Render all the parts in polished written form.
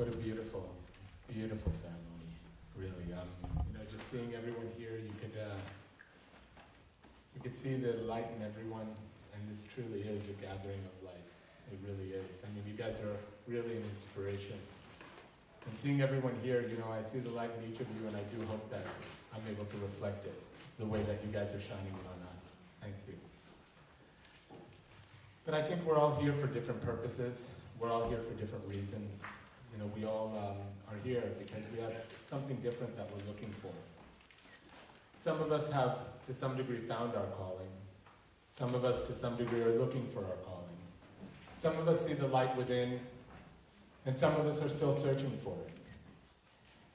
What a beautiful, beautiful ceremony, really. Just seeing everyone here, you could see the light in everyone, and this truly is a gathering of light. It really is. I mean, you guys are really an inspiration. And seeing everyone here, I see the light in each of you, and I do hope that I'm able to reflect it the way that you guys are shining it on us. Thank you. But I think we're all here for different purposes. We're all here for different reasons. We all are here because we have something different that we're looking for. Some of us have, to some degree, found our calling. Some of us, to some degree, are looking for our calling. Some of us see the light within, and some of us are still searching for it.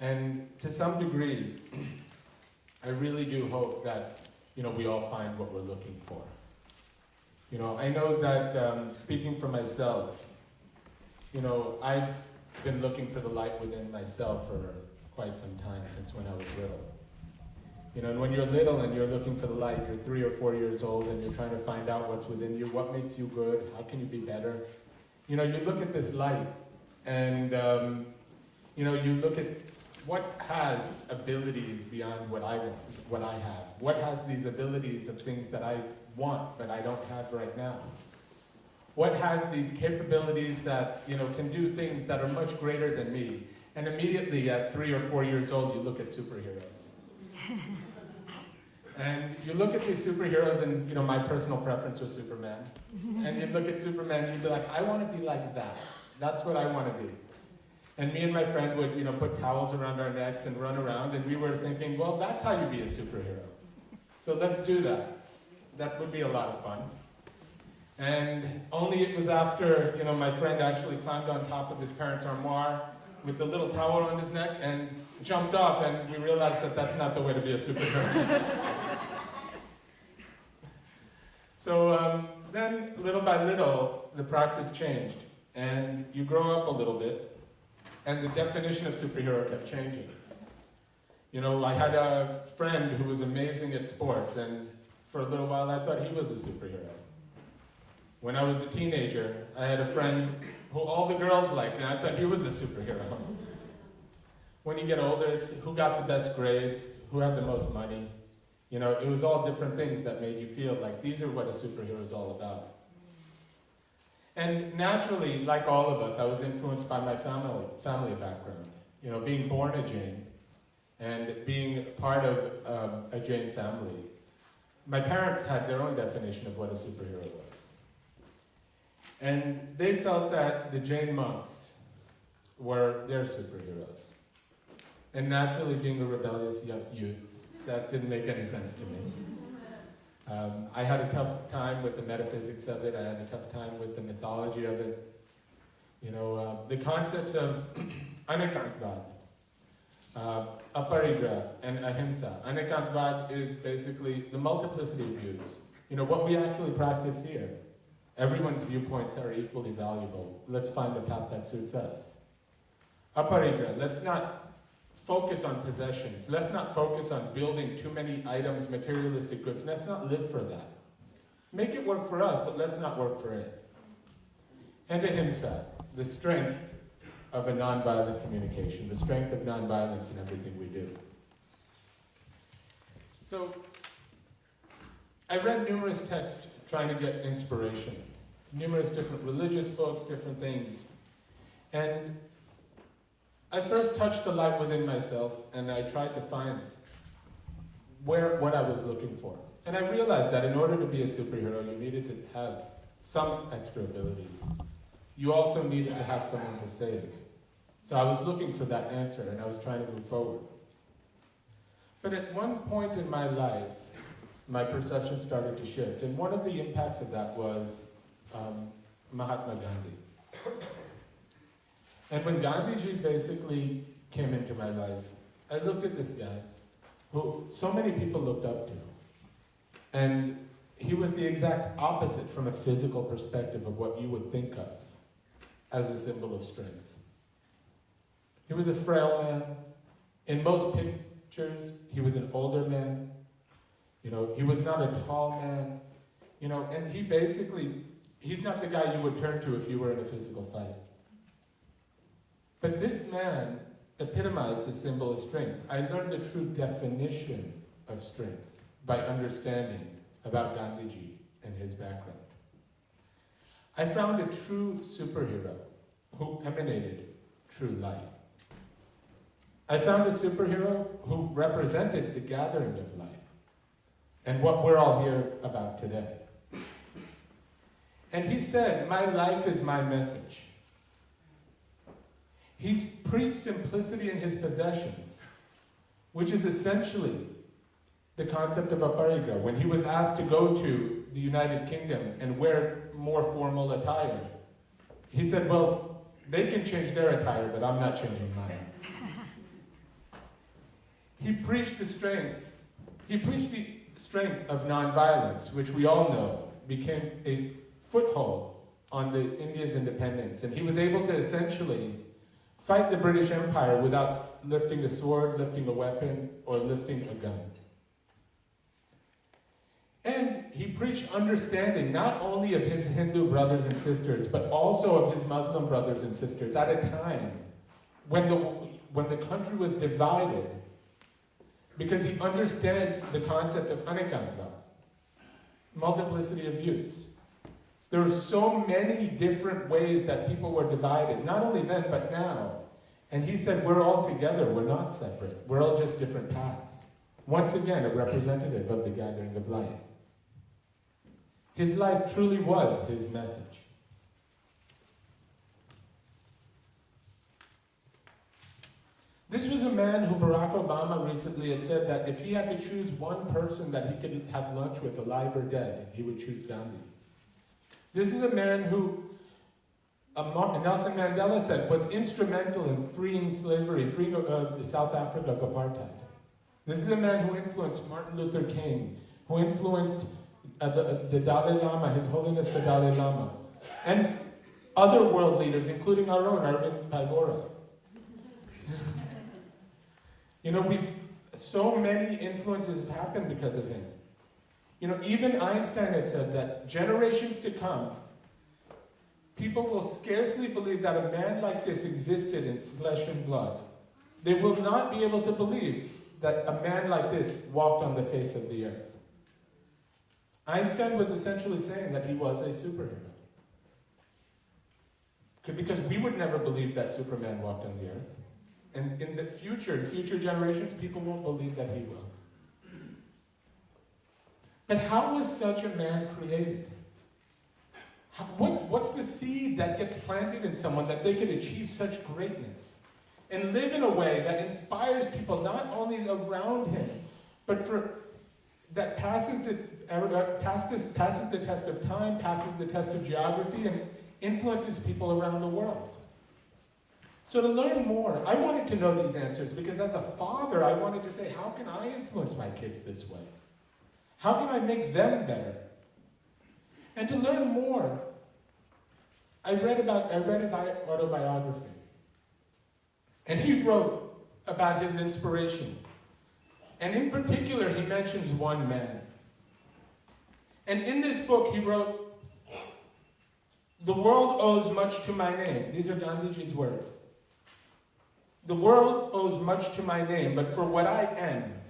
And to some degree, I really do hope that, we all find what we're looking for. I know that, speaking for myself, I've been looking for the light within myself for quite some time, since when I was little. And when you're little and you're looking for the light, you're 3 or 4 years old and you're trying to find out what's within you, what makes you good, how can you be better. You look at this light and, you look at what has abilities beyond what I have. What has these abilities of things that I want but I don't have right now? What has these capabilities that, can do things that are much greater than me? And immediately at 3 or 4 years old, you look at superheroes. And you look at these superheroes, and, my personal preference was Superman. And you look at Superman, and you'd be like, I want to be like that. That's what I want to be. And me and my friend would, put towels around our necks and run around, and we were thinking, well, that's how you be a superhero. So let's do that. That would be a lot of fun. And only it was after, my friend actually climbed on top of his parents' armoire with the little towel around his neck and jumped off, and we realized that that's not the way to be a superhero. So then, little by little, the practice changed, and you grow up a little bit, and the definition of superhero kept changing. I had a friend who was amazing at sports, and for a little while I thought he was a superhero. When I was a teenager, I had a friend who all the girls liked, and I thought he was a superhero. When you get older, it's who got the best grades, who had the most money. It was all different things that made you feel like these are what a superhero is all about. And naturally, like all of us, I was influenced by my family background. Being born a Jain and being part of a Jain family. My parents had their own definition of what a superhero was. And they felt that the Jain monks were their superheroes. And naturally, being a rebellious young youth, that didn't make any sense to me. I had a tough time with the metaphysics of it. I had a tough time with the mythology of it. The concepts of anekantvad, aparigraha, and ahimsa. Anekantvad is basically the multiplicity of views. What we actually practice here. Everyone's viewpoints are equally valuable. Let's find the path that suits us. Aparigraha, let's not focus on possessions. Let's not focus on building too many items, materialistic goods. Let's not live for that. Make it work for us, but let's not work for it. And ahimsa, the strength of a nonviolent communication, the strength of nonviolence in everything we do. So, I read numerous texts trying to get inspiration. Numerous different religious books, different things. And I first touched the light within myself, and I tried to find what I was looking for. And I realized that in order to be a superhero, you needed to have some extra abilities. You also needed to have someone to save. So I was looking for that answer, and I was trying to move forward. But at one point in my life, my perception started to shift. And one of the impacts of that was Mahatma Gandhi. And when Gandhiji basically came into my life, I looked at this guy who so many people looked up to. And he was the exact opposite from a physical perspective of what you would think of as a symbol of strength. He was a frail man. In most pictures, he was an older man. He was not a tall man. And he's not the guy you would turn to if you were in a physical fight. But this man epitomized the symbol of strength. I learned the true definition of strength by understanding about Gandhiji and his background. I found a true superhero who emanated true light. I found a superhero who represented the gathering of light and what we're all here about today. And he said, "My life is my message." He's preached simplicity in his possessions, which is essentially the concept of aparigraha. When he was asked to go to the United Kingdom and wear more formal attire, he said, "Well, they can change their attire, but I'm not changing mine." He preached the strength of nonviolence, which we all know became a foothold on the India's independence. And he was able to essentially fight the British Empire without lifting a sword, lifting a weapon, or lifting a gun. And he preached understanding not only of his Hindu brothers and sisters, but also of his Muslim brothers and sisters at a time when the country was divided, because he understood the concept of anekantva, multiplicity of views. There were so many different ways that people were divided, not only then, but now. And he said, we're all together, we're not separate. We're all just different paths. Once again, a representative of the gathering of light. His life truly was his message. This was a man who Barack Obama recently had said that if he had to choose one person that he could have lunch with, alive or dead, he would choose Gandhi. This is a man who Nelson Mandela said was instrumental in freeing slavery, freeing South Africa of apartheid. This is a man who influenced Martin Luther King, who influenced the Dalai Lama, His Holiness the Dalai Lama, and other world leaders, including our own, Arvind Paivora. So many influences have happened because of him. Even Einstein had said that generations to come, people will scarcely believe that a man like this existed in flesh and blood. They will not be able to believe that a man like this walked on the face of the earth. Einstein was essentially saying that he was a superhero. Because we would never believe that Superman walked on the earth. And in future generations, people won't believe that he will. But how was such a man created? What's the seed that gets planted in someone that they could achieve such greatness and live in a way that inspires people not only around him, but that passes the test of time, passes the test of geography, and influences people around the world? So to learn more, I wanted to know these answers because as a father, I wanted to say, how can I influence my kids this way? How can I make them better? And to learn more, I read his autobiography. And he wrote about his inspiration. And in particular, he mentions one man. And in this book, he wrote, "The world owes much to my name." These are Gandhiji's words. "The world owes much to my name, but for what I am,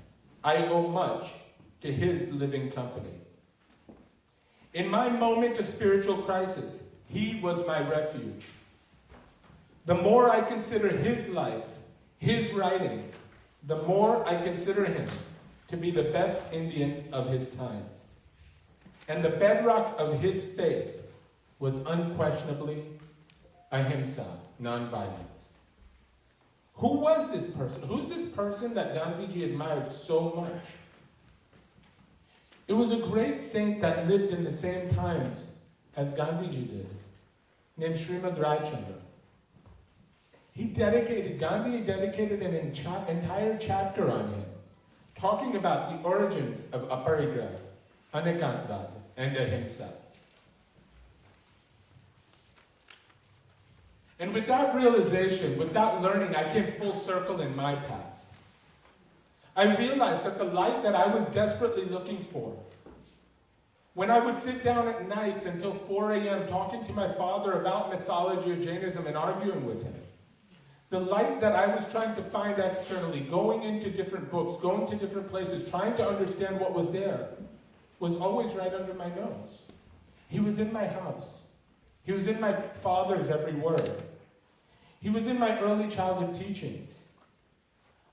I owe much to his living company. In my moment of spiritual crisis, he was my refuge. The more I consider his life, his writings, the more I consider him to be the best Indian of his times. And the bedrock of his faith was unquestionably ahimsa, nonviolence." Who was this person? Who's this person that Gandhiji admired so much? It was a great saint that lived in the same times as Gandhiji did, named Srimad Raichandra. Gandhi dedicated an entire chapter on him, talking about the origins of aparigraha, anekantva, and ahimsa. And with that realization, with that learning, I came full circle in my path. I realized that the light that I was desperately looking for, when I would sit down at nights until 4 a.m. talking to my father about mythology of Jainism and arguing with him, The light that I was trying to find externally, going into different books, going to different places, trying to understand what was there, was always right under my nose. He was in my house. He was in my father's every word. He was in my early childhood teachings.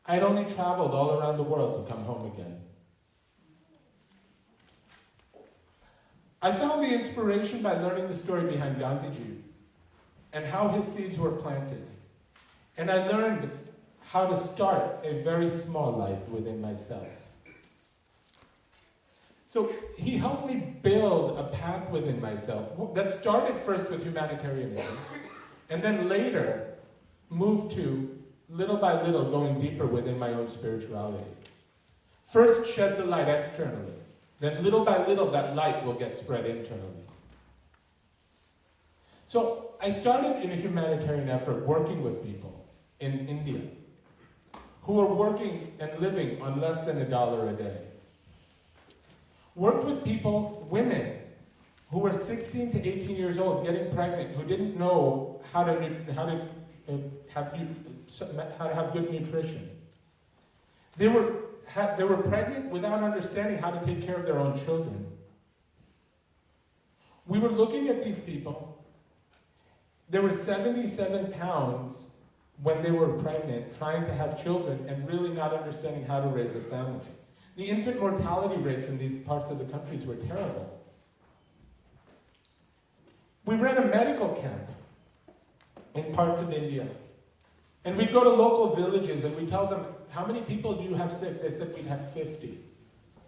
I had only traveled all around the world to come home again. I found the inspiration by learning the story behind Gandhiji and how his seeds were planted. And I learned how to start a very small light within myself. So he helped me build a path within myself that started first with humanitarianism, and then later moved to, little by little, going deeper within my own spirituality. First shed the light externally, then little by little that light will get spread internally. So I started in a humanitarian effort working with people in India who were working and living on less than $1 a day. Worked with people, women, who were 16 to 18 years old, getting pregnant, who didn't know how to have good nutrition. They were pregnant without understanding how to take care of their own children. We were looking at these people. They were 77 pounds when they were pregnant, trying to have children, and really not understanding how to raise a family. The infant mortality rates in these parts of the countries were terrible. We ran a medical camp in parts of India. And we'd go to local villages and we'd tell them, how many people do you have sick? They said, we'd have 50.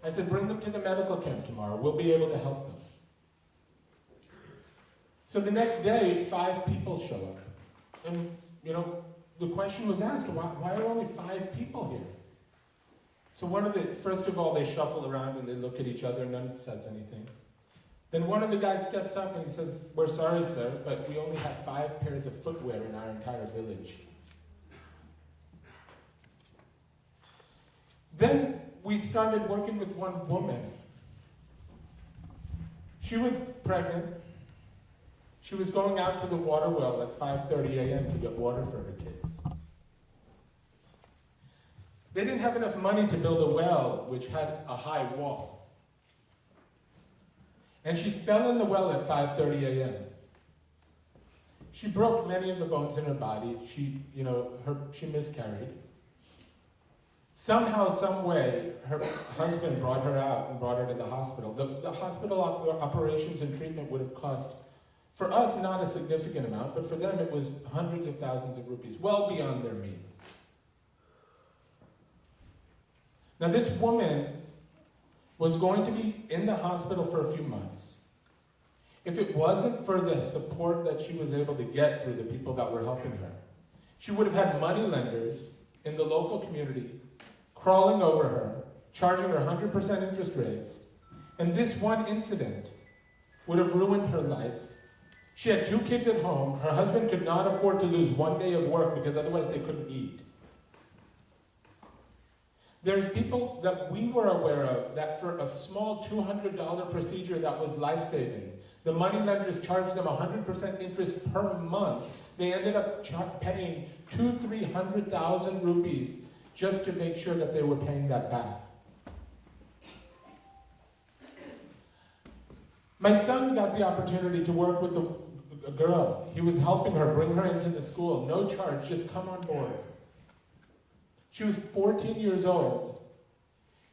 I said, bring them to the medical camp tomorrow. We'll be able to help them. So the next day, 5 people show up. And, the question was asked, why are only 5 people here? So first of all, they shuffle around and they look at each other, and none says anything. Then one of the guys steps up and he says, we're sorry, sir, but we only have 5 pairs of footwear in our entire village. Then we started working with one woman. She was pregnant. She was going out to the water well at 5:30 a.m. to get water for her kids. They didn't have enough money to build a well which had a high wall. And she fell in the well at 5:30 a.m. She broke many of the bones in her body. She miscarried. Somehow, some way, her husband brought her out and brought her to the hospital. The hospital operations and treatment would have cost, for us, not a significant amount, but for them it was hundreds of thousands of rupees, well beyond their means. Now this woman was going to be in the hospital for a few months. If it wasn't for the support that she was able to get through the people that were helping her, she would have had moneylenders in the local community crawling over her, charging her 100% interest rates, and this one incident would have ruined her life. She had 2 kids at home. Her husband could not afford to lose 1 day of work because otherwise they couldn't eat. There's people that we were aware of that for a small $200 procedure that was life-saving, the moneylenders charged them 100% interest per month. They ended up paying 200,000-300,000 rupees just to make sure that they were paying that back. My son got the opportunity to work with a girl. He was helping her, bring her into the school. No charge, just come on board. She was 14 years old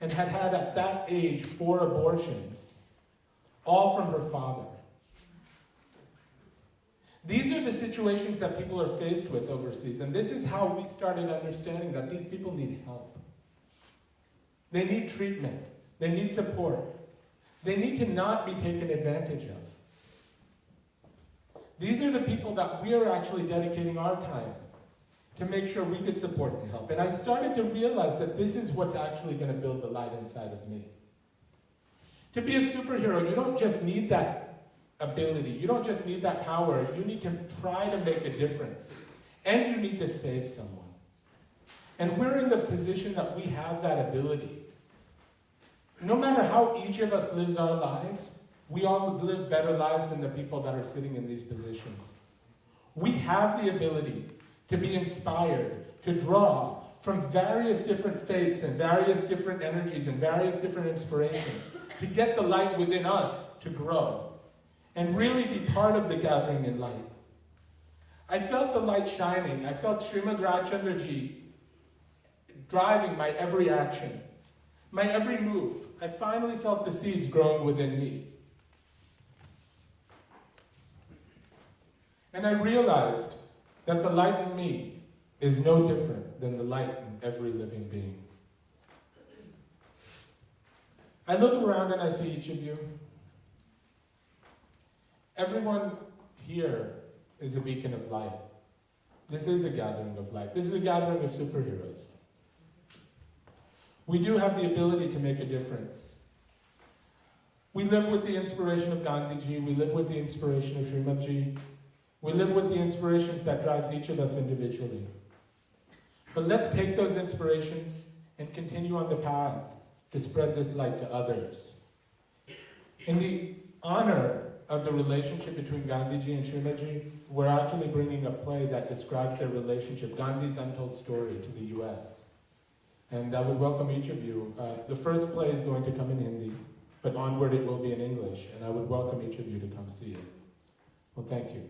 and had at that age 4 abortions, all from her father. These are the situations that people are faced with overseas, and this is how we started understanding that these people need help. They need treatment. They need support. They need to not be taken advantage of. These are the people that we are actually dedicating our time to make sure we could support and help. And I started to realize that this is what's actually going to build the light inside of me. To be a superhero, you don't just need that ability. You don't just need that power. You need to try to make a difference. And you need to save someone. And we're in the position that we have that ability. No matter how each of us lives our lives, we all live better lives than the people that are sitting in these positions. We have the ability to be inspired, to draw from various different faiths and various different energies and various different inspirations, to get the light within us to grow and really be part of the gathering in light. I felt the light shining. I felt Srimad Rajchandraji driving my every action, my every move. I finally felt the seeds growing within me. And I realized that the light in me is no different than the light in every living being. I look around and I see each of you. Everyone here is a beacon of light. This is a gathering of light. This is a gathering of superheroes. We do have the ability to make a difference. We live with the inspiration of Gandhiji. We live with the inspiration of Srimadji. We live with the inspirations that drives each of us individually. But let's take those inspirations and continue on the path to spread this light to others. In the honor of the relationship between Gandhiji and Srimadji, we're actually bringing a play that describes their relationship, Gandhi's Untold Story, to the US. And I would welcome each of you. The first play is going to come in Hindi, but onward it will be in English, and I would welcome each of you to come see it. Well, thank you.